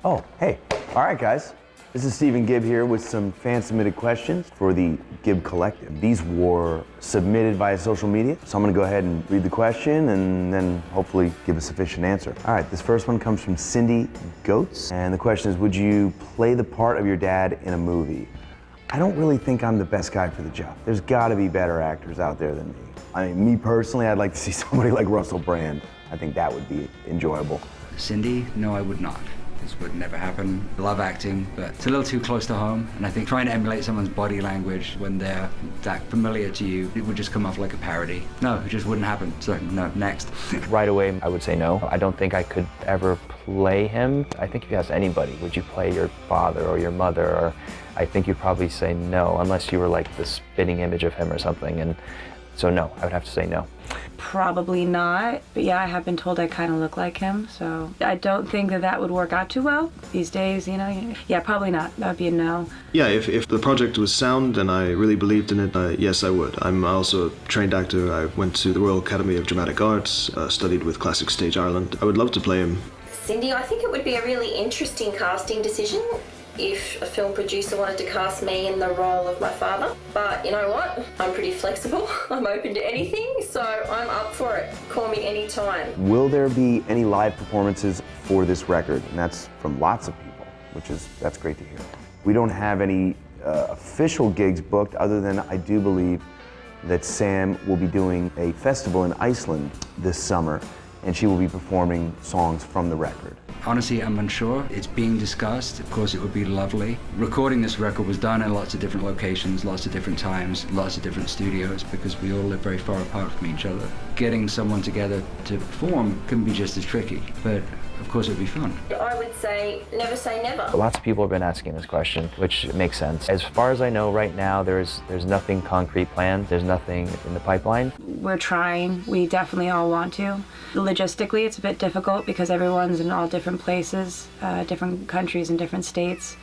Oh, hey. All right, guys. This is Stephen Gibb here with some fan-submitted questions for the Gibb Collective. These were submitted via social media, so I'm gonna go ahead and read the question and then hopefully give a sufficient answer. All right, this first one comes from Cindy Goetz, and the question is, would you play the part of your dad in a movie? I don't really think I'm the best guy for the job. There's gotta be better actors out there than me. I mean, me personally, I'd like to see somebody like Russell Brand. I think that would be enjoyable. Cindy, no, I would not. This would never happen. I love acting, but it's a little too close to home. And I think trying to emulate someone's body language when they're that familiar to you, it would just come off like a parody. No, it just wouldn't happen. So no, next. Right away, I would say no. I don't think I could ever play him. I think if you ask anybody, would you play your father or your mother? Or I think you'd probably say no, unless you were like the spitting image of him or something. And so no, I would have to say no. Probably not, but yeah, I have been told I kind of look like him, so I don't think that would work out too well these days, you know? Yeah, probably not. That would be a no. Yeah, if the project was sound and I really believed in it, yes, I would. I'm also a trained actor. I went to the Royal Academy of Dramatic Arts, studied with Classic Stage Ireland. I would love to play him. Cindy, I think it would be a really interesting casting decision if a film producer wanted to cast me in the role of my father. But you know what? I'm pretty flexible. I'm open to anything, so I'm up for it. Call me anytime. Will there be any live performances for this record? And that's from lots of people, that's great to hear. We don't have any official gigs booked, other than I do believe that Sam will be doing a festival in Iceland this summer, and she will be performing songs from the record. Honestly, I'm unsure. It's being discussed. Of course, it would be lovely. Recording this record was done in lots of different locations, lots of different times, lots of different studios, because we all live very far apart from each other. Getting someone together to perform can be just as tricky, but of course it would be fun. I would say never. Lots of people have been asking this question, which makes sense. As far as I know right now, there's nothing concrete planned. There's nothing in the pipeline. We're trying. We definitely all want to. Logistically, it's a bit difficult because everyone's in all different places, different countries and different states.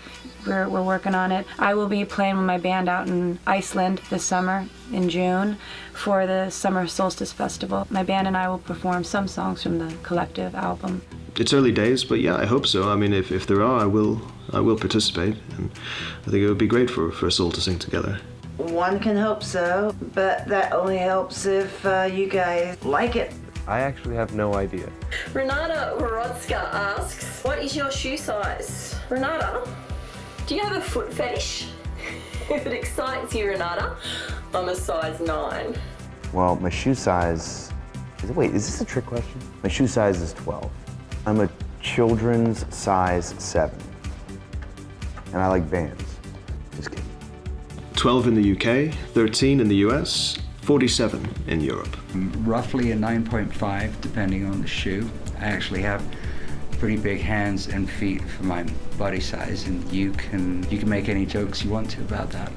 We're working on it. I will be playing with my band out in Iceland this summer in June for the Summer Solstice Festival. My band and I will perform some songs from the Collective album. It's early days, but yeah, I hope so. I mean, if there are, I will participate, and I think it would be great for us all to sing together. One can hope so, but that only helps if you guys like it. I actually have no idea. Renata Warodska asks, what is your shoe size? Renata, do you have a foot fetish? If it excites you, Renata, I'm a size 9. Well, my shoe size, wait, is this a trick question? My shoe size is 12. I'm a children's size 7. And I like Vans. Just kidding. 12 in the UK, 13 in the US, 47 in Europe. Roughly a 9.5, depending on the shoe. I actually have pretty big hands and feet for my body size, and you can make any jokes you want to about that.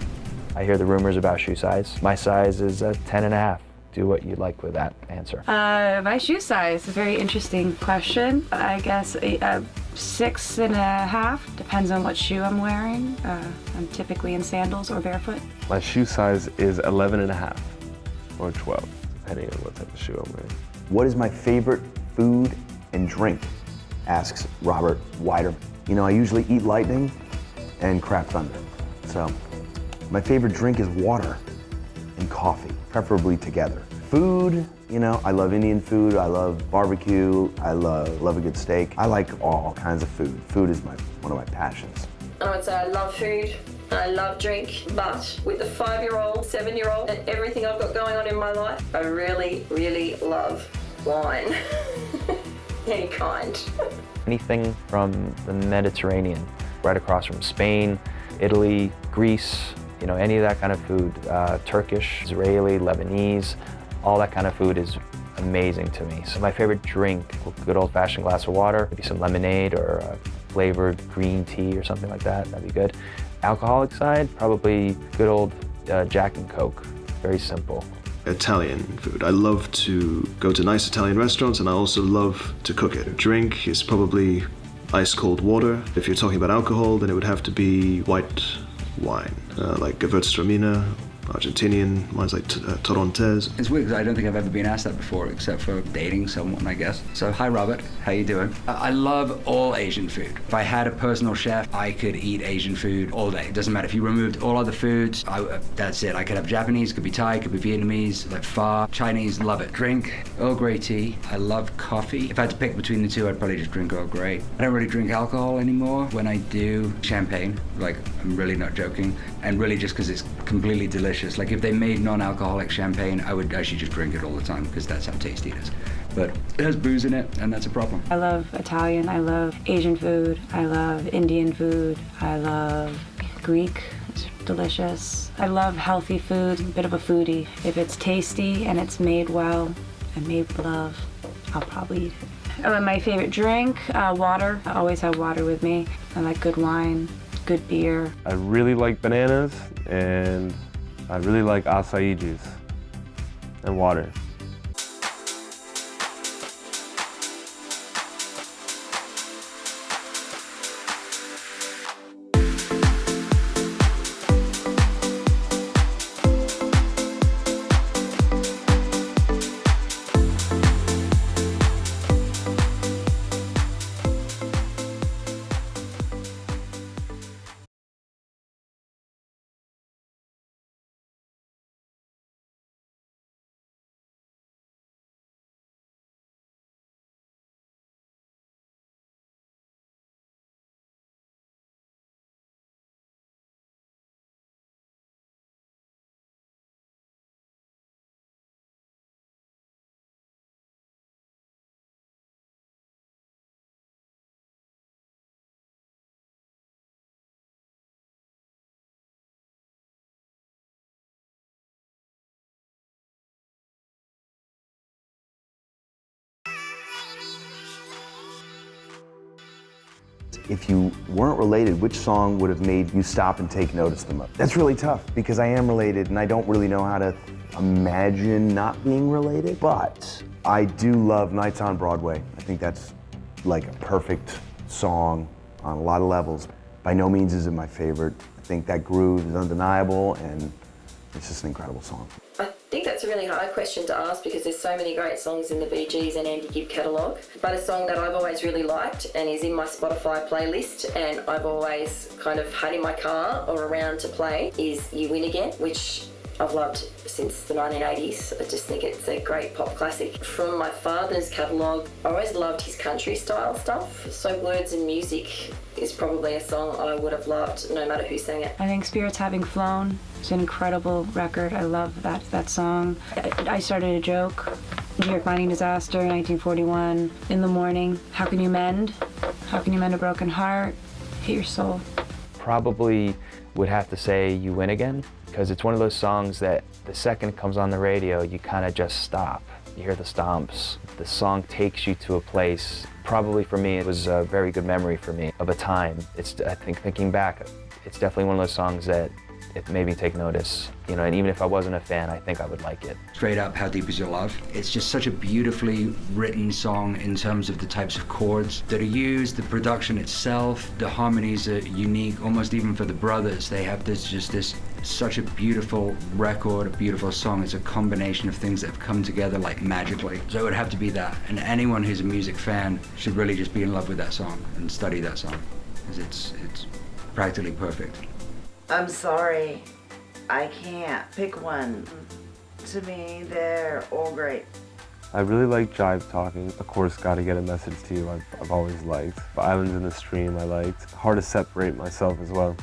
I hear the rumors about shoe size. My size is a 10.5. Do what you like with that answer. My shoe size, a very interesting question. I guess a 6.5, depends on what shoe I'm wearing. I'm typically in sandals or barefoot. My shoe size is 11.5 or 12, depending on what type of shoe I'm wearing. What is my favorite food and drink? Asks Robert Wider. You know, I usually eat lightning and crap thunder. So my favorite drink is water and coffee, preferably together. Food, you know, I love Indian food, I love barbecue, I love a good steak. I like all kinds of food. Food is one of my passions. I would say I love food, and I love drink, but with the 5-year-old, 7-year-old, and everything I've got going on in my life, I really, really love wine. Any kind. Anything from the Mediterranean, right across from Spain, Italy, Greece, you know, any of that kind of food, Turkish, Israeli, Lebanese, all that kind of food is amazing to me. So my favorite drink, a good old-fashioned glass of water, maybe some lemonade or a flavored green tea or something like that, that'd be good. Alcoholic side, probably good old Jack and Coke, very simple. Italian food. I love to go to nice Italian restaurants, and I also love to cook it. Drink is probably ice cold water. If you're talking about alcohol, then it would have to be white wine, like Gewürztraminer. Argentinian ones like Torontes. It's weird because I don't think I've ever been asked that before, except for dating someone, I guess. So, hi Robert, how you doing? I love all Asian food. If I had a personal chef, I could eat Asian food all day. It doesn't matter if you removed all other foods, that's it. I could have Japanese, could be Thai, could be Vietnamese, like pho, Chinese, love it. Drink Earl Grey tea. I love coffee. If I had to pick between the two, I'd probably just drink Earl Grey. I don't really drink alcohol anymore. When I do, champagne, like I'm really not joking, and really just because it's completely delicious. Like if they made non-alcoholic champagne, I would actually just drink it all the time because that's how tasty it is. But it has booze in it, and that's a problem. I love Italian, I love Asian food, I love Indian food, I love Greek, it's delicious. I love healthy food, a bit of a foodie. If it's tasty and it's made well and made with love, I'll probably eat it. My favorite drink, water. I always have water with me. I like good wine, good beer. I really like bananas, and I really like acai juice and water. If you weren't related, which song would have made you stop and take notice the most? That's really tough because I am related and I don't really know how to imagine not being related, but I do love Nights on Broadway. I think that's like a perfect song on a lot of levels. By no means is it my favorite. I think that groove is undeniable and it's just an incredible song. I think that's a really hard question to ask because there's so many great songs in the BeeGees and Andy Gibb catalogue. But a song that I've always really liked and is in my Spotify playlist and I've always kind of had in my car or around to play is You Win Again, which I've loved since the 1980s. I just think it's a great pop classic. From my father's catalogue, I always loved his country style stuff. So Words and Music is probably a song I would have loved no matter who sang it. I think Spirits Having Flown is an incredible record. I love that song. I started a joke. New York mining disaster, 1941. In the Morning. How can you mend? How can you mend a broken heart? Hit your soul. Probably would have to say You Win Again, because it's one of those songs that the second it comes on the radio, you kind of just stop. You hear the stomps. The song takes you to a place. Probably for me, it was a very good memory for me of a time. I think thinking back, it's definitely one of those songs that it made me take notice, you know, and even if I wasn't a fan, I think I would like it. Straight up, How Deep Is Your Love? It's just such a beautifully written song in terms of the types of chords that are used, the production itself, the harmonies are unique, almost even for the brothers. They have this such a beautiful record, a beautiful song. It's a combination of things that have come together like magically. So it would have to be that. And anyone who's a music fan should really just be in love with that song and study that song, because it's practically perfect. I'm sorry, I can't pick one. To me, they're all great. I really like Jive Talking. Of course, Gotta Get a Message to You, I've always liked. Islands in the Stream, I liked. Hard to Separate myself as well.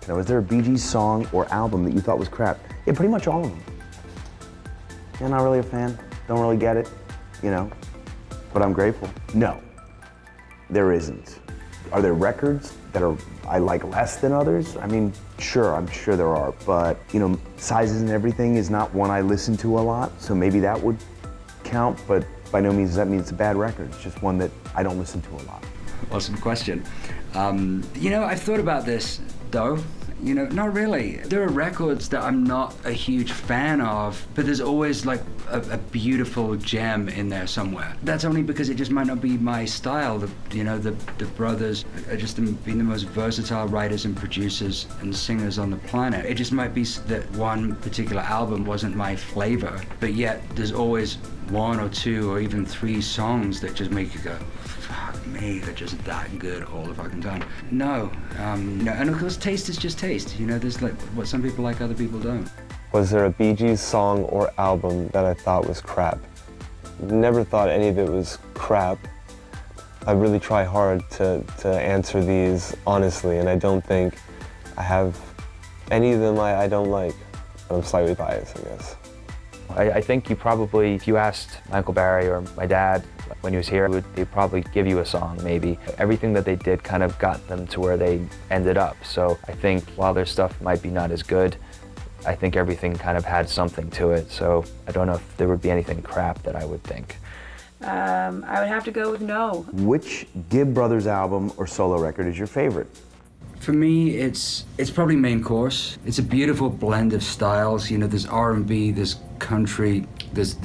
You know, is there a Bee Gees song or album that you thought was crap? Yeah, pretty much all of them. Yeah, not really a fan. Don't really get it, you know, but I'm grateful. No, there isn't. Are there records that I like less than others? I mean, sure, I'm sure there are, but you know, Sizes and Everything is not one I listen to a lot, so maybe that would count, but by no means does that mean it's a bad record. It's just one that I don't listen to a lot. Awesome question. You know, I've thought about this though, You know, not really. There are records that I'm not a huge fan of, but there's always like a beautiful gem in there somewhere. That's only because it just might not be my style. The brothers are just being the most versatile writers and producers and singers on the planet. It just might be that one particular album wasn't my flavor, but yet there's always one or two or even three songs that just make you go, fuck me, they're just that good all the fucking time. No, and of course taste is just taste. You know, there's like what some people like, other people don't. Was there a Bee Gees song or album that I thought was crap? Never thought any of it was crap. I really try hard to answer these honestly, and I don't think I have any of them I don't like. I'm slightly biased, I guess. I think you probably, if you asked my Uncle Barry or my dad when he was here, they'd probably give you a song, maybe. Everything that they did kind of got them to where they ended up. So I think while their stuff might be not as good, I think everything kind of had something to it. So I don't know if there would be anything crap that I would think. I would have to go with no. Which Gibb Brothers album or solo record is your favorite? For me, it's probably Main Course. It's a beautiful blend of styles. You know, there's R&B, there's country, there's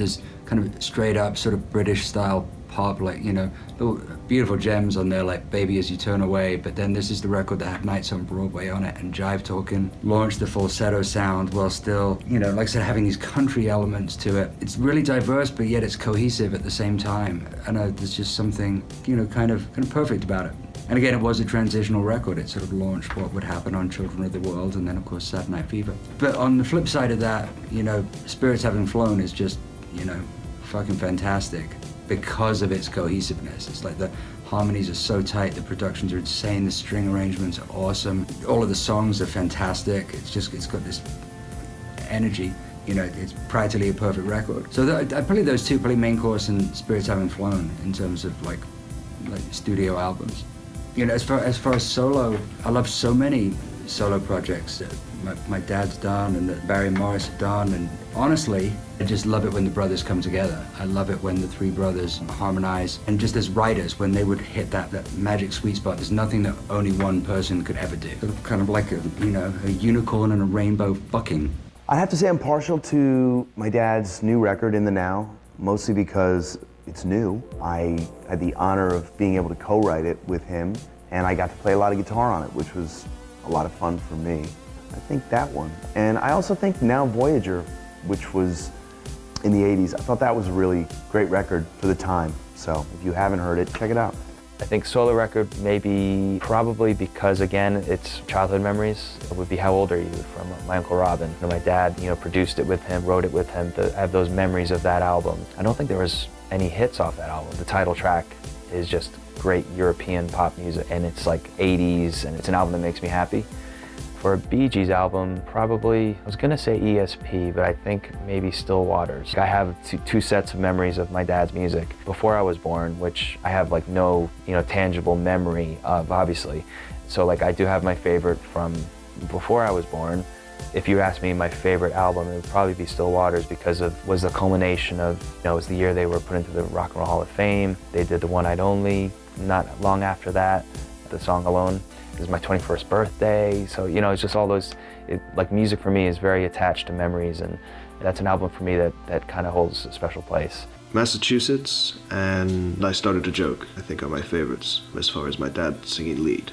kind of straight up sort of British style pop, like, you know, little beautiful gems on there like Baby As You Turn Away, but then this is the record that had Nights on Broadway on it and Jive Talkin', launched the falsetto sound while still, you know, like I said, having these country elements to it. It's really diverse, but yet it's cohesive at the same time. And there's just something, you know, kind of perfect about it. And again, it was a transitional record. It sort of launched what would happen on Children of the World, and then of course Saturday Night Fever. But on the flip side of that, you know, Spirits Having Flown is just, you know, fucking fantastic because of its cohesiveness. It's like the harmonies are so tight, the productions are insane, the string arrangements are awesome. All of the songs are fantastic. It's got this energy. You know, it's practically a perfect record. So probably those two, probably Main Course and Spirits Having Flown in terms of like studio albums. You know, as far as solo, I love so many solo projects that my dad's done and that Barry and Maurice have done, and honestly, I just love it when the brothers come together. I love it when the three brothers harmonize, and just as writers, when they would hit that magic sweet spot, there's nothing that only one person could ever do. Kind of like a unicorn and a rainbow fucking. I have to say I'm partial to my dad's new record, In the Now, mostly because it's new. I had the honor of being able to co-write it with him, and I got to play a lot of guitar on it, which was a lot of fun for me. I think that one. And I also think Now Voyager, which was in the 80s, I thought that was a really great record for the time. So if you haven't heard it, check it out. I think solo record maybe probably because, again, it's childhood memories. It would be How Old Are You from my Uncle Robin. You know, my dad, you know, produced it with him, wrote it with him. I have those memories of that album. I don't think there was any hits off that album. The title track is just great European pop music, and it's like 80s, and it's an album that makes me happy. For a Bee Gees album, probably, I was gonna say ESP, but I think maybe Still Waters. I have two sets of memories of my dad's music before I was born, which I have like no, you know, tangible memory of, obviously. So like I do have my favorite from before I was born. If you ask me my favorite album, it would probably be Still Waters because it was the culmination of, you know, it was the year they were put into the Rock and Roll Hall of Fame. They did the One Night Only not long after that, the song Alone. It was my 21st birthday, so, you know, it's just all those, like music for me is very attached to memories, and that's an album for me that kind of holds a special place. Massachusetts and I Started to Joke, I think, are my favorites as far as my dad singing lead.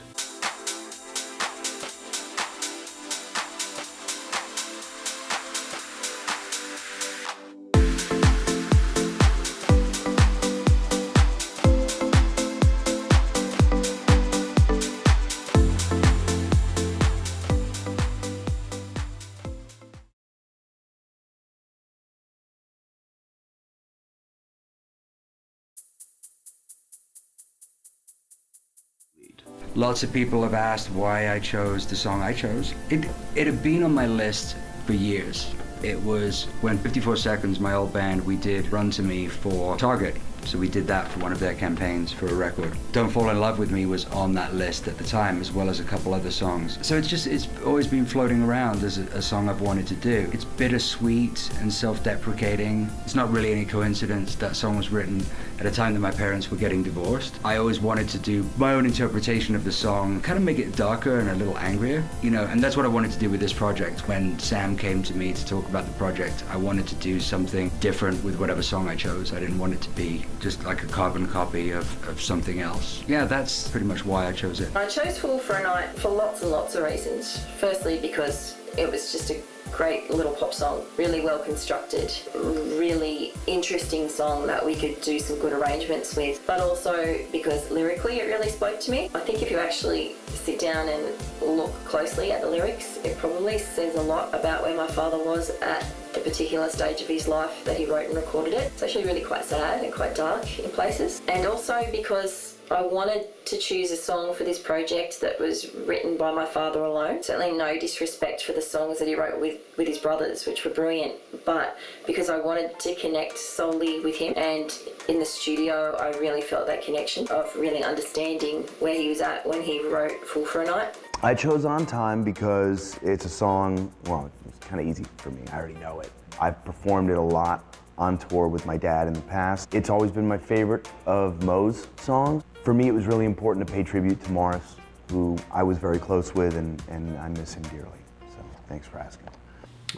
Lots of people have asked why I chose the song I chose. It had been on my list for years. It was when 54 Seconds, my old band, we did Run to Me for Target. So we did that for one of their campaigns for a record. Don't Fall in Love with Me was on that list at the time, as well as a couple other songs. So it's always been floating around as a song I've wanted to do. It's bittersweet and self-deprecating. It's not really any coincidence that song was written at a time that my parents were getting divorced. I always wanted to do my own interpretation of the song, kind of make it darker and a little angrier, you know, and that's what I wanted to do with this project. When Sam came to me to talk about the project, I wanted to do something different with whatever song I chose. I didn't want it to be just like a carbon copy of something else. Yeah, that's pretty much why I chose it. I chose Fool for a Night for lots and lots of reasons. Firstly, because it was just a great little pop song, really well constructed, really interesting song that we could do some good arrangements with, but also because lyrically it really spoke to me. I think if you actually sit down and look closely at the lyrics, it probably says a lot about where my father was at the particular stage of his life that he wrote and recorded it. It's actually really quite sad and quite dark in places. And also because I wanted to choose a song for this project that was written by my father alone. Certainly no disrespect for the songs that he wrote with his brothers, which were brilliant, but because I wanted to connect solely with him, and in the studio I really felt that connection of really understanding where he was at when he wrote Fool for a Night. I chose On Time because it's a song, well, it's kind of easy for me. I already know it. I've performed it a lot on tour with my dad in the past. It's always been my favorite of Mo's songs. For me, it was really important to pay tribute to Maurice, who I was very close with, and I miss him dearly. So thanks for asking.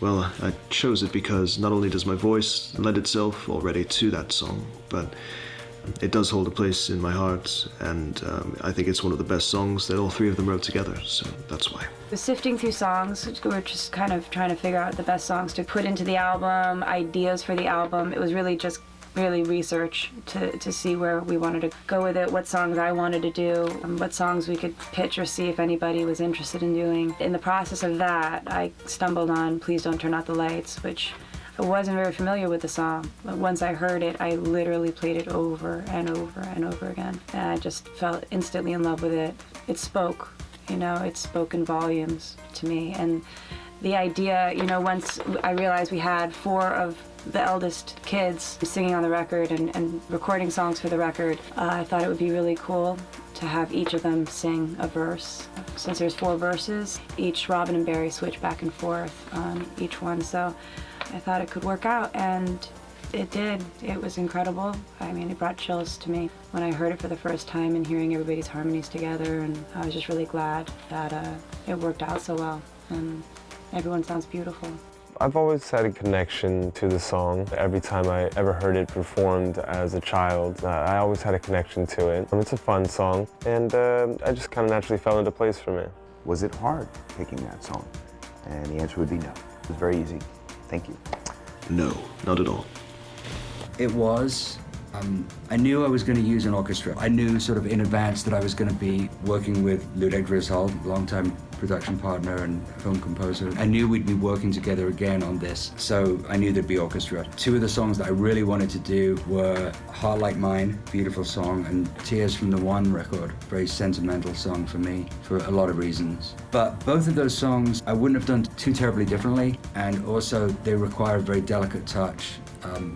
Well, I chose it because not only does my voice lend itself already to that song, but it does hold a place in my heart, and I think it's one of the best songs that all three of them wrote together, so that's why. Sifting through songs, we're just kind of trying to figure out the best songs to put into the album, ideas for the album. It was really just research to see where we wanted to go with it, what songs I wanted to do, what songs we could pitch or see if anybody was interested in doing. In the process of that, I stumbled on Please Don't Turn Out the Lights, which I wasn't very familiar with the song, but once I heard it, I literally played it over and over and over again. And I just fell instantly in love with it. It spoke, you know, it spoke in volumes to me. And the idea, you know, once I realized we had 4 of the eldest kids singing on the record and recording songs for the record, I thought it would be really cool to have each of them sing a verse. Since there's 4 verses, each Robin and Barry switch back and forth on each one. So I thought it could work out, and it did. It was incredible. I mean, it brought chills to me when I heard it for the first time and hearing everybody's harmonies together, and I was just really glad that it worked out so well, and everyone sounds beautiful. I've always had a connection to the song. Every time I ever heard it performed as a child, I always had a connection to it. It's a fun song, and I just kind of naturally fell into place for me. Was it hard picking that song? And the answer would be no. It was very easy. Thank you. No, not at all. It was. I knew I was going to use an orchestra. I knew sort of in advance that I was going to be working with Ludwig Griswold, longtime production partner and film composer. I knew we'd be working together again on this, so I knew there'd be orchestra. 2 of the songs that I really wanted to do were Heart Like Mine, beautiful song, and Tears from the One record, very sentimental song for me for a lot of reasons. But both of those songs I wouldn't have done too terribly differently, and also they require a very delicate touch.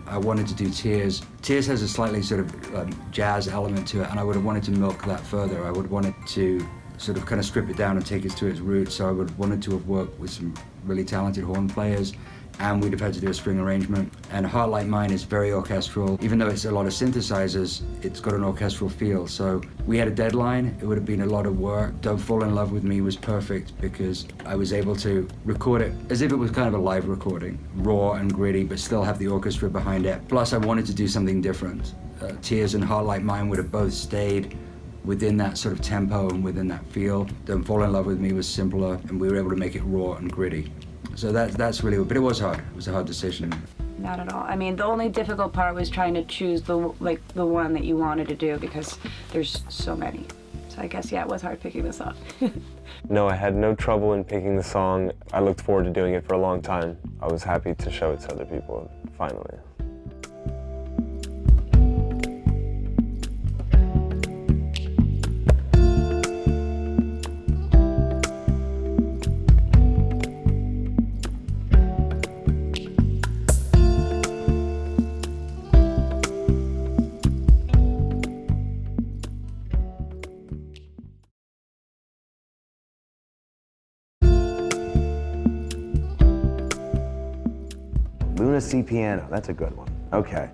I wanted to do Tears. Tears has a slightly sort of jazz element to it, and I would have wanted to milk that further. I would have wanted to sort of kind of strip it down and take it to its roots, so I would have wanted to have worked with some really talented horn players, and we'd have had to do a string arrangement. And Heart Like Mine is very orchestral. Even though it's a lot of synthesizers, it's got an orchestral feel. So we had a deadline. It would have been a lot of work. Don't Fall in Love with Me was perfect because I was able to record it as if it was kind of a live recording, raw and gritty, but still have the orchestra behind it. Plus, I wanted to do something different. Tears and Heart Like Mine would have both stayed within that sort of tempo and within that feel. Don't Fall in Love with Me was simpler, and we were able to make it raw and gritty. So that's really, but it was hard. It was a hard decision. Not at all. I mean, the only difficult part was trying to choose the one that you wanted to do, because there's so many. So I guess, yeah, it was hard picking this up. No, I had no trouble in picking the song. I looked forward to doing it for a long time. I was happy to show it to other people, finally. Tennessee piano, that's a good one. Okay.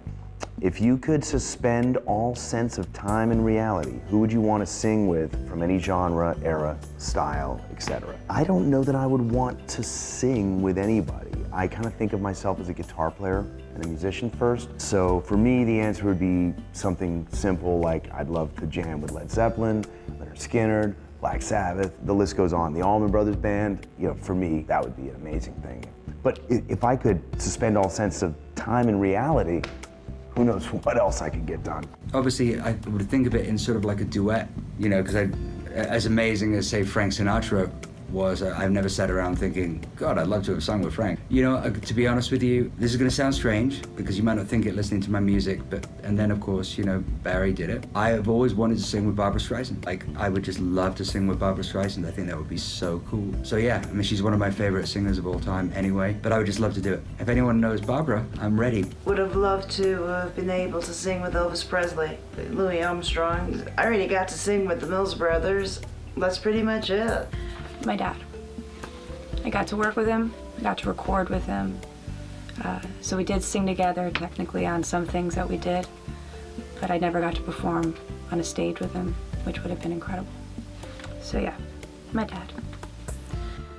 If you could suspend all sense of time and reality, who would you want to sing with from any genre, era, style, etc.? I don't know that I would want to sing with anybody. I kind of think of myself as a guitar player and a musician first. So for me, the answer would be something simple like I'd love to jam with Led Zeppelin, Leonard Skinner, Black Sabbath, the list goes on. The Allman Brothers Band, you know, for me, that would be an amazing thing. But if I could suspend all sense of time and reality, who knows what else I could get done. Obviously, I would think of it in sort of like a duet, you know, because as amazing as, say, Frank Sinatra was, I've never sat around thinking, God, I'd love to have sung with Frank. You know, to be honest with you, this is going to sound strange because you might not think it listening to my music, and then of course, you know, Barry did it. I have always wanted to sing with Barbra Streisand. Like, I would just love to sing with Barbra Streisand. I think that would be so cool. So yeah, I mean, she's one of my favorite singers of all time anyway, but I would just love to do it. If anyone knows Barbra, I'm ready. Would have loved to have been able to sing with Elvis Presley, Louis Armstrong. I already got to sing with the Mills Brothers. That's pretty much it. My dad. I got to work with him, I got to record with him. So we did sing together technically on some things that we did, but I never got to perform on a stage with him, which would have been incredible. So yeah, my dad.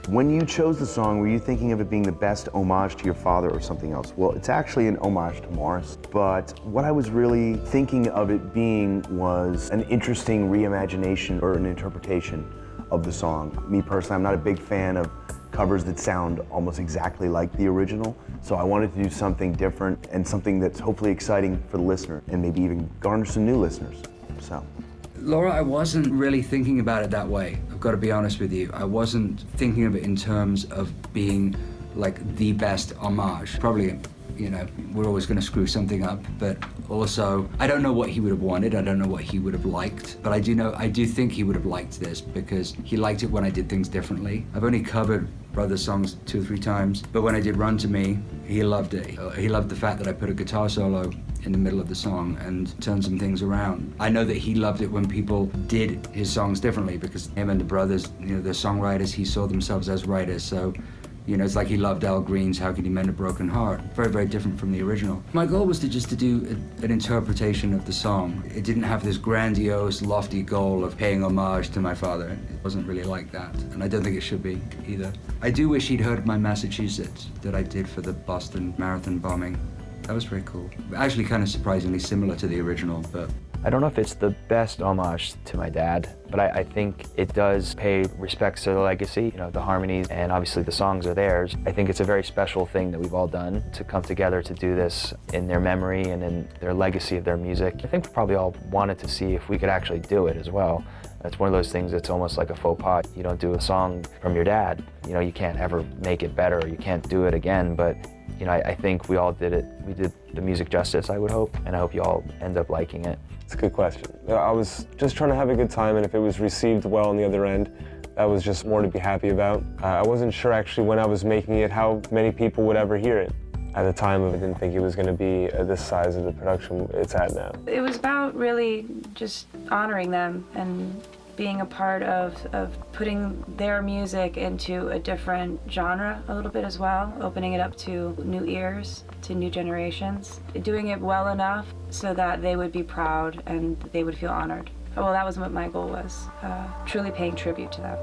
When you chose the song, were you thinking of it being the best homage to your father or something else? Well, it's actually an homage to Maurice, but what I was really thinking of it being was an interesting reimagination or an interpretation of the song. Me personally, I'm not a big fan of covers that sound almost exactly like the original, so I wanted to do something different and something that's hopefully exciting for the listener and maybe even garner some new listeners, so. Laura, I wasn't really thinking about it that way. I've got to be honest with you. I wasn't thinking of it in terms of being like the best homage. Probably, you know, we're always going to screw something up, but also, I don't know what he would have wanted. I don't know what he would have liked, but I do think he would have liked this because he liked it when I did things differently. I've only covered Brothers songs 2 or 3 times, but when I did Run to Me, he loved it. He loved the fact that I put a guitar solo in the middle of the song and turned some things around. I know that he loved it when people did his songs differently because him and the brothers, you know, they're songwriters, he saw themselves as writers, so you know, it's like he loved Al Green's How Could He Mend a Broken Heart. Very, very different from the original. My goal was to do an interpretation of the song. It didn't have this grandiose, lofty goal of paying homage to my father. It wasn't really like that, and I don't think it should be either. I do wish he'd heard my Massachusetts that I did for the Boston Marathon bombing. That was very cool. Actually kind of surprisingly similar to the original, but I don't know if it's the best homage to my dad, but I think it does pay respects to the legacy, you know, the harmonies, and obviously the songs are theirs. I think it's a very special thing that we've all done to come together to do this in their memory and in their legacy of their music. I think we probably all wanted to see if we could actually do it as well. It's one of those things that's almost like a faux pas. You don't do a song from your dad, you know, you can't ever make it better, or you can't do it again, but you know, I think we all did it. We did the music justice, I would hope, and I hope you all end up liking it. It's a good question. I was just trying to have a good time, and if it was received well on the other end, that was just more to be happy about. I wasn't sure actually when I was making it how many people would ever hear it. At the time, I didn't think it was going to be this size of the production it's at now. It was about really just honoring them and being a part of putting their music into a different genre a little bit as well, opening it up to new ears, to new generations, doing it well enough so that they would be proud and they would feel honored. Well, that was what my goal was, truly paying tribute to them.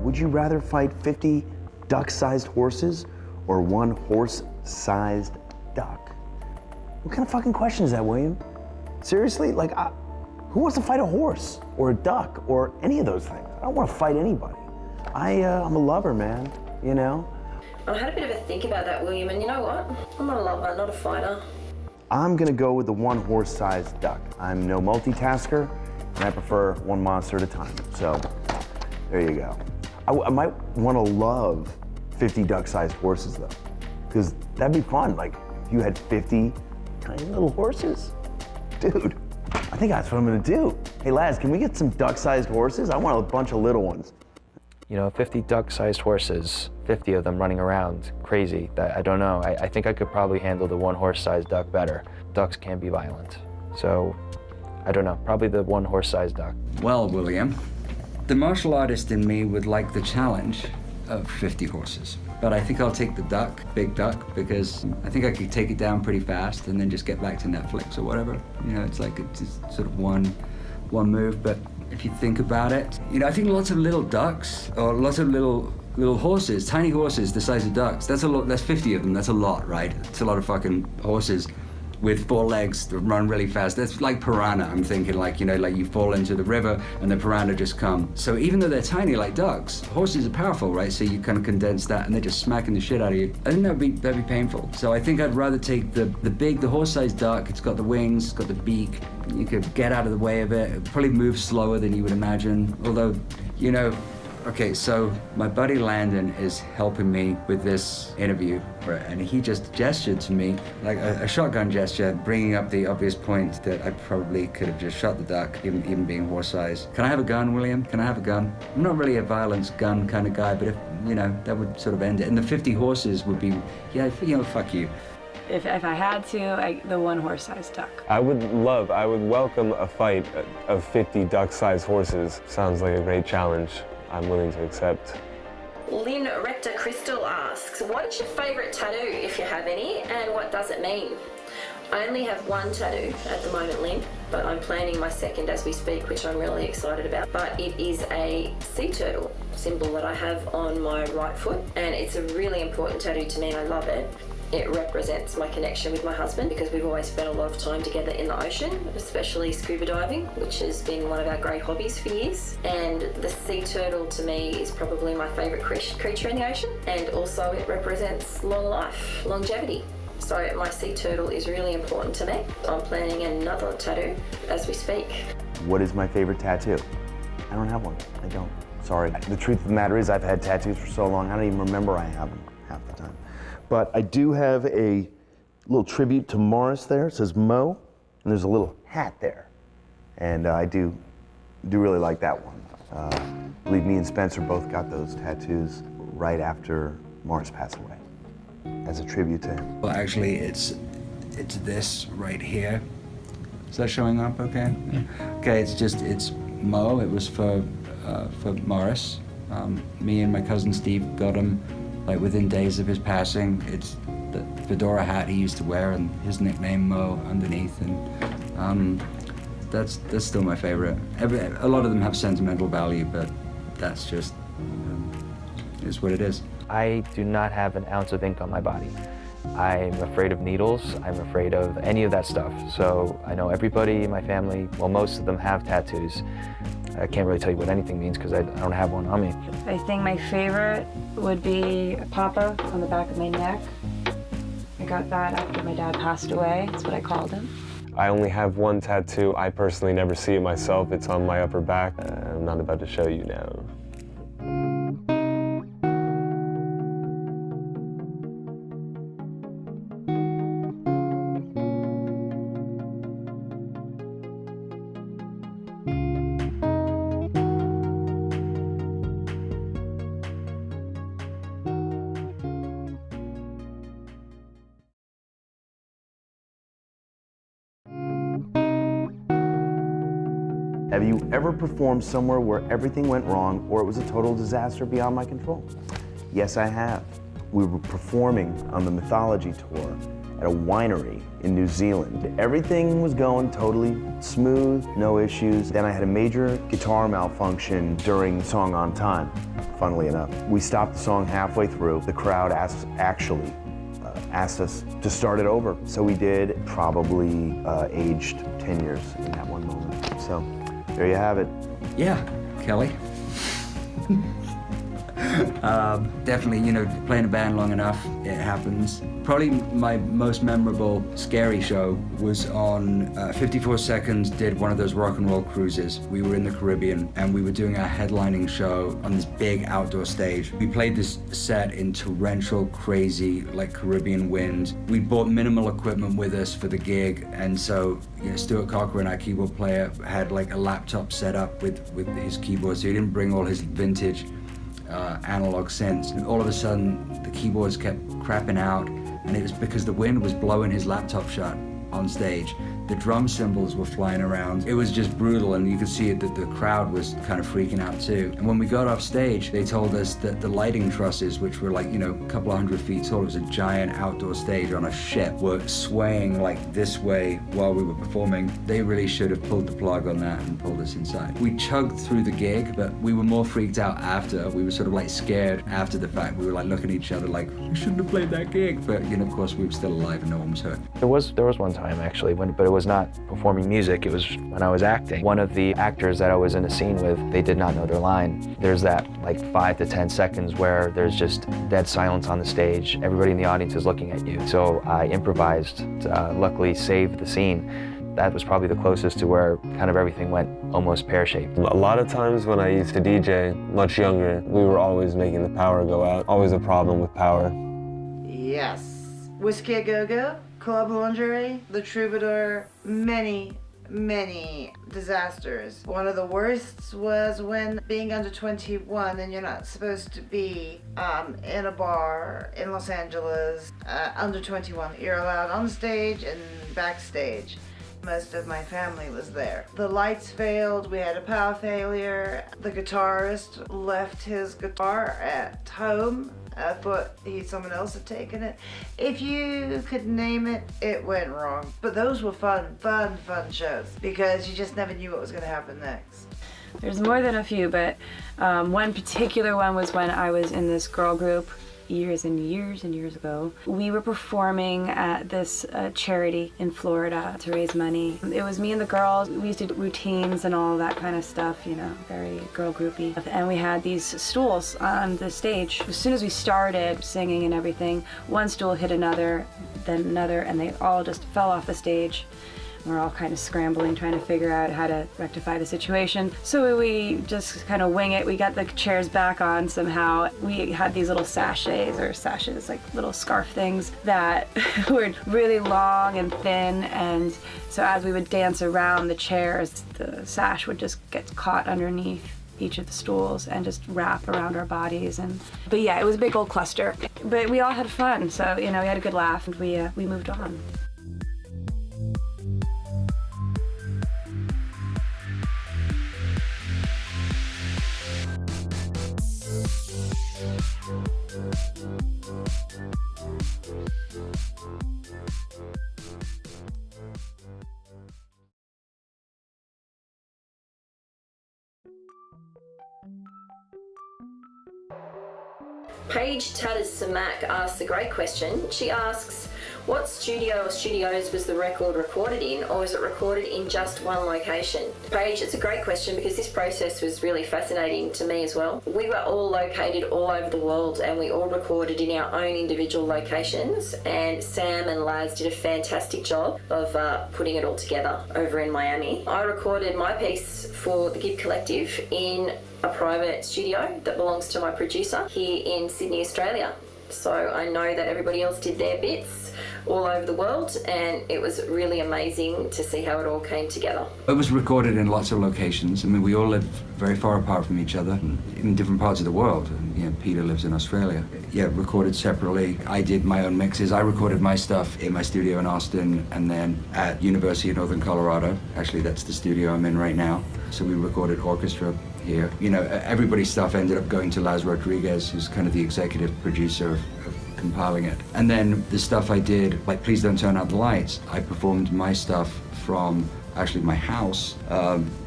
Would you rather fight 50 duck-sized horses or 1 horse-sized duck? What kind of fucking question is that, William? Seriously? Like, who wants to fight a horse or a duck or any of those things? I don't want to fight anybody. I'm a lover, man, you know? I had a bit of a think about that, William, and you know what? I'm a lover, not a fighter. I'm gonna go with the 1 horse-sized duck. I'm no multitasker, and I prefer 1 monster at a time. So, there you go. I might want to love 50 duck-sized horses though, because that'd be fun. Like if you had 50 tiny little horses, Dude, I think that's what I'm gonna do. Hey, lads, can we get some duck-sized horses? I want a bunch of little ones. You know, 50 duck-sized horses, 50 of them running around, crazy. I don't know. I think I could probably handle the one horse-sized duck better. Ducks can be violent. So, I don't know, probably the one horse-sized duck. Well, William, the martial artist in me would like the challenge of 50 horses. But I think I'll take the duck, big duck, because I think I could take it down pretty fast and then just get back to Netflix or whatever. You know, it's like it's just sort of one move, but if you think about it, you know, I think lots of little ducks or lots of little horses, tiny horses the size of ducks, that's a lot, that's 50 of them, that's a lot, right? It's a lot of fucking horses with 4 legs that run really fast. That's like piranha, I'm thinking, like, you know, like you fall into the river and the piranha just come. So even though they're tiny like ducks, horses are powerful, right? So you kind of condense that and they're just smacking the shit out of you. I think that'd be painful. So I think I'd rather take the horse-sized duck. It's got the wings, it's got the beak. You could get out of the way of it. It'd probably move slower than you would imagine. Although, you know, okay, so my buddy Landon is helping me with this interview, and he just gestured to me, like a shotgun gesture, bringing up the obvious point that I probably could have just shot the duck, even being horse-sized. Can I have a gun, William? Can I have a gun? I'm not really a violence gun kind of guy, but if, you know, that would sort of end it. And the 50 horses would be, yeah, you know, fuck you. If I had to, the one horse-sized duck. I would welcome a fight of 50 duck-sized horses. Sounds like a great challenge I'm willing to accept. Lynn Rector Crystal asks, what is your favourite tattoo, if you have any, and what does it mean? I only have one tattoo at the moment, Lynn, but I'm planning my second as we speak, which I'm really excited about. But it is a sea turtle symbol that I have on my right foot, and it's a really important tattoo to me and I love it. It represents my connection with my husband because we've always spent a lot of time together in the ocean, especially scuba diving, which has been one of our great hobbies for years. And the sea turtle to me is probably my favourite creature in the ocean, and also it represents long life, longevity. So my sea turtle is really important to me. I'm planning another tattoo as we speak. What is my favorite tattoo? I don't have one. I don't. Sorry. The truth of the matter is I've had tattoos for so long I don't even remember I have them half the time. But I do have a little tribute to Morris there. It says Mo, and there's a little hat there. And I do really like that one. I believe me and Spencer both got those tattoos right after Morris passed away, as a tribute to him. Well, actually, it's this right here. Is that showing up okay? Yeah. Okay, it's Mo. It was for Morris. Me and my cousin Steve got him like within days of his passing. It's the fedora hat he used to wear and his nickname Mo underneath, and that's still my favorite. A lot of them have sentimental value, but that's just is what it is. I do not have an ounce of ink on my body. I'm afraid of needles. I'm afraid of any of that stuff. So I know everybody in my family, well, most of them have tattoos. I can't really tell you what anything means because I don't have one on me. I think my favorite would be Papa on the back of my neck. I got that after my dad passed away. That's what I called him. I only have one tattoo. I personally never see it myself. It's on my upper back. I'm not about to show you now. Have you ever performed somewhere where everything went wrong or it was a total disaster beyond my control? Yes, I have. We were performing on the Mythology tour at a winery in New Zealand. Everything was going totally smooth, no issues. Then I had a major guitar malfunction during the song On Time, funnily enough. We stopped the song halfway through. The crowd asked us to start it over. So we did, probably aged 10 years in that one moment. So there you have it. Yeah, Kelly. Definitely, you know, playing a band long enough, it happens. Probably my most memorable scary show was on 54 Seconds did one of those rock and roll cruises. We were in the Caribbean and we were doing our headlining show on this big outdoor stage. We played this set in torrential, crazy, like Caribbean wind. We brought minimal equipment with us for the gig, and so Stuart Cochran, our keyboard player, had like a laptop set up with his keyboard, so he didn't bring all his vintage analog synths. And all of a sudden, the keyboards kept crapping out, and it was because the wind was blowing his laptop shut on stage. The drum cymbals were flying around. It was just brutal, and you could see that the crowd was kind of freaking out too. And when we got off stage, they told us that the lighting trusses, which were like, a couple of 100 feet tall, it was a giant outdoor stage on a ship, were swaying like this way while we were performing. They really should have pulled the plug on that and pulled us inside. We chugged through the gig, but we were more freaked out after. We were sort of like scared after the fact. We were like looking at each other like, we shouldn't have played that gig. But of course we were still alive and no one was hurt. There was one time actually, but it was not performing music, it was when I was acting. One of the actors that I was in a scene with, they did not know their line. There's that like 5 to 10 seconds where there's just dead silence on the stage. Everybody in the audience is looking at you. So I improvised, luckily saved the scene. That was probably the closest to where kind of everything went almost pear-shaped. A lot of times when I used to DJ, much younger, we were always making the power go out. Always a problem with power. Yes. Whiskey a Go-Go, Club Lingerie, The Troubadour, many disasters. One of the worst was when being under 21 and you're not supposed to be in a bar in Los Angeles, under 21. You're allowed on stage and backstage. Most of my family was there. The lights failed, we had a power failure. The guitarist left his guitar at home. I thought someone else had taken it. If you could name it, it went wrong. But those were fun shows because you just never knew what was going to happen next. There's more than a few, but one particular one was when I was in this girl group years and years ago. We were performing at this charity in Florida to raise money. It was me and the girls. We used to do routines and all that kind of stuff, very girl groupy. And we had these stools on the stage. As soon as we started singing and everything, one stool hit another, then another, and they all just fell off the stage. We're all kind of scrambling, trying to figure out how to rectify the situation. So we just kind of wing it. We got the chairs back on somehow. We had these little sashes, like little scarf things that were really long and thin. And so as we would dance around the chairs, the sash would just get caught underneath each of the stools and just wrap around our bodies. But yeah, it was a big old cluster. But we all had fun, so we had a good laugh, and we moved on. Paige Tatters-Samac asks a great question. She asks, what studio or studios was the record recorded in, or was it recorded in just one location? Paige, it's a great question because this process was really fascinating to me as well. We were all located all over the world and we all recorded in our own individual locations, and Sam and Laz did a fantastic job of putting it all together over in Miami. I recorded my piece for the Gibb Collective in a private studio that belongs to my producer here in Sydney, Australia. So I know that everybody else did their bits all over the world, and it was really amazing to see how it all came together. It was recorded in lots of locations. I mean, we all live very far apart from each other in different parts of the world. Peter lives in Australia. Recorded separately. I did my own mixes. I recorded my stuff in my studio in Austin, and then at University of Northern Colorado. Actually, that's the studio I'm in right now. So we recorded orchestra here. Everybody's stuff ended up going to Laz Rodriguez, who's kind of the executive producer of compiling it. And then the stuff I did, like Please Don't Turn Out the Lights, I performed my stuff from actually my house,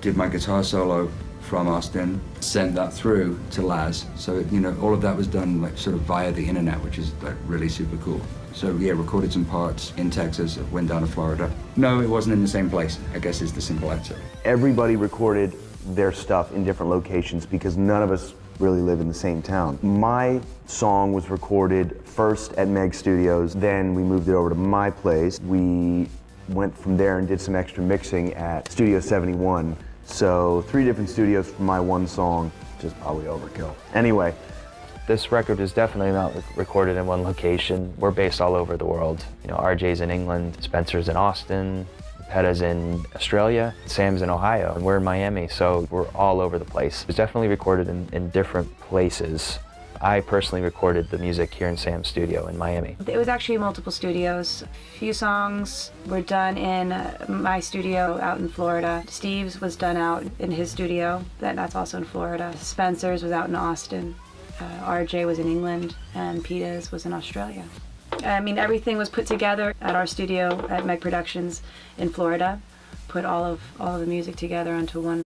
did my guitar solo from Austin, sent that through to Laz. So, all of that was done like sort of via the internet, which is like really super cool. So recorded some parts in Texas, went down to Florida. No, it wasn't in the same place, I guess is the simple answer. Everybody recorded their stuff in different locations because none of us really live in the same town. My song was recorded first at Meg Studios, then we moved it over to my place. We went from there and did some extra mixing at Studio 71. So 3 different studios for my one song, just probably overkill. Anyway. This record is definitely not recorded in one location. We're based all over the world. You know, RJ's in England, Spencer's in Austin, Petta's in Australia, Sam's in Ohio, and we're in Miami, so we're all over the place. It's definitely recorded in different places. I personally recorded the music here in Sam's studio in Miami. It was actually multiple studios. A few songs were done in my studio out in Florida. Steve's was done out in his studio, that's also in Florida. Spencer's was out in Austin. RJ was in England, and Petta's was in Australia. I mean, everything was put together at our studio at Meg Productions in Florida. Put all of the music together onto one.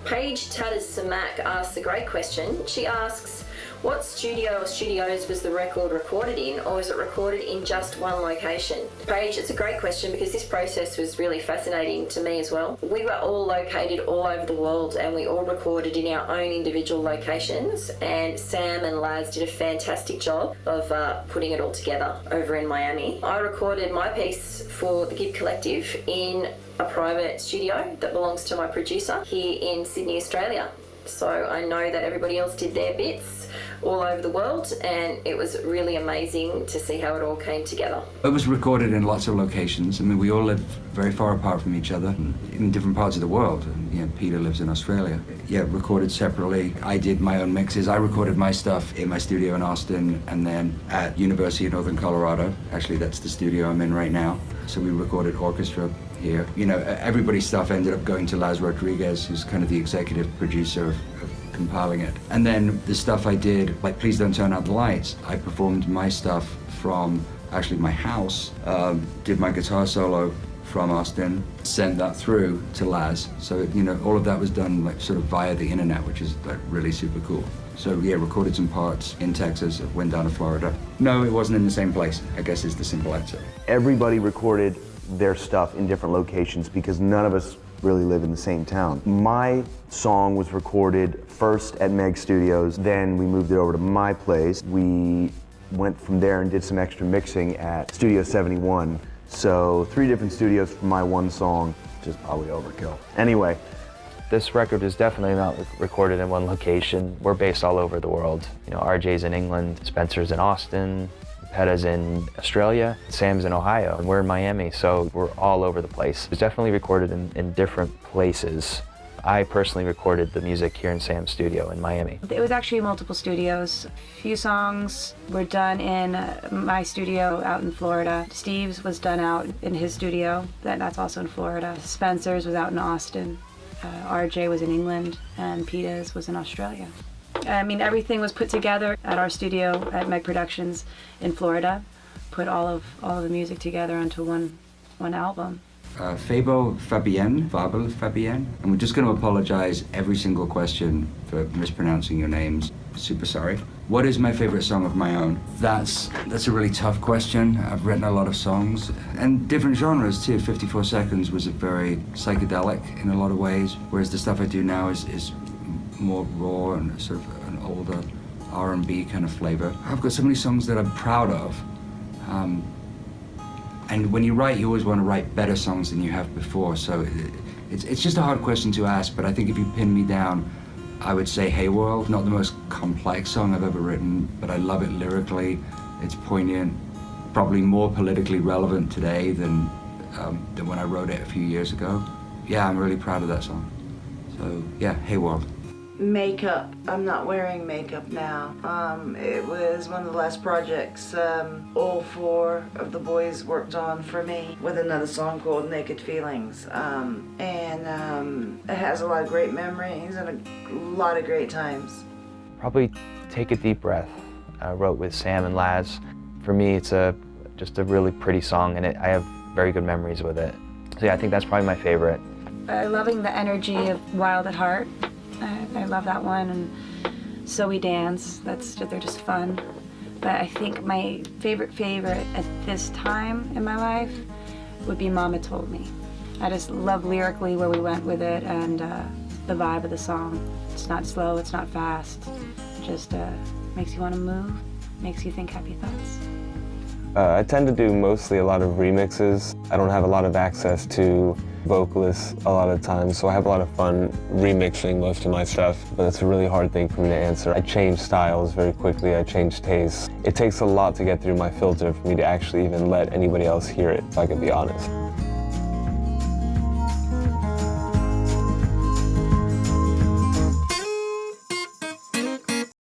Paige Tatters Samak asks a great question. She asks, what studio or studios was the record recorded in, or was it recorded in just one location? Paige, it's a great question because this process was really fascinating to me as well. We were all located all over the world and we all recorded in our own individual locations, and Sam and Laz did a fantastic job of putting it all together over in Miami. I recorded my piece for the Gibb Collective in a private studio that belongs to my producer here in Sydney, Australia. So I know that everybody else did their bits all over the world, and it was really amazing to see how it all came together. It was recorded in lots of locations. I mean, we all live very far apart from each other in different parts of the world. And, you know, Peter lives in Australia. Yeah, recorded separately. I did my own mixes. I recorded my stuff in my studio in Austin and then at University of Northern Colorado. Actually, that's the studio I'm in right now. So we recorded orchestra here. You know, everybody's stuff ended up going to Laz Rodriguez, who's kind of the executive producer of compiling it. And then the stuff I did, like Please Don't Turn Out the Lights, I performed my stuff from actually my house, did my guitar solo from Austin, sent that through to Laz. So, you know, all of that was done like sort of via the internet, which is like really super cool. So yeah, recorded some parts in Texas, went down to Florida. No, it wasn't in the same place, I guess is the simple answer. Everybody recorded their stuff in different locations because none of us really live in the same town. My song was recorded first at Meg Studios, then we moved it over to my place. We went from there and did some extra mixing at Studio 71. So 3 different studios for my one song, just probably overkill. Anyway. This record is definitely not recorded in one location. We're based all over the world. You know, RJ's in England, Spencer's in Austin, Petta's in Australia, Sam's in Ohio, and we're in Miami, so we're all over the place. It's definitely recorded in different places. I personally recorded the music here in Sam's studio in Miami. It was actually multiple studios. A few songs were done in my studio out in Florida. Steve's was done out in his studio, that's also in Florida. Spencer's was out in Austin. RJ was in England, and Petta's was in Australia. I mean, everything was put together at our studio at Meg Productions in Florida. Put all of the music together onto one album. Fable Fabienne, and we're just going to apologize every single question for mispronouncing your names. Super sorry. What is my favorite song of my own? That's a really tough question. I've written a lot of songs and different genres too. 54 Seconds was very psychedelic in a lot of ways, whereas the stuff I do now is more raw and sort of an older R&B kind of flavor. I've got so many songs that I'm proud of. And when you write, you always want to write better songs than you have before. So it's just a hard question to ask, but I think if you pin me down, I would say Hey World. Not the most complex song I've ever written, but I love it lyrically. It's poignant, probably more politically relevant today than when I wrote it a few years ago. Yeah, I'm really proud of that song. So yeah, Hey World. Makeup. I'm not wearing makeup now. It was one of the last projects all four of the boys worked on for me with another song called Naked Feelings. It has a lot of great memories and a lot of great times. Probably Take a Deep Breath. I wrote with Sam and Laz. For me, it's just a really pretty song, and I have very good memories with it. So yeah, I think that's probably my favorite. Loving the energy of Wild at Heart. I love that one, and So We Dance. They're just fun. But I think my favorite at this time in my life would be Mama Told Me. I just love lyrically where we went with it and the vibe of the song. It's not slow, it's not fast. Just makes you want to move, makes you think happy thoughts. I tend to do mostly a lot of remixes. I don't have a lot of access to vocalists a lot of times, so I have a lot of fun remixing most of my stuff, but it's a really hard thing for me to answer. I change styles very quickly, I change tastes. It takes a lot to get through my filter for me to actually even let anybody else hear it, if I can be honest.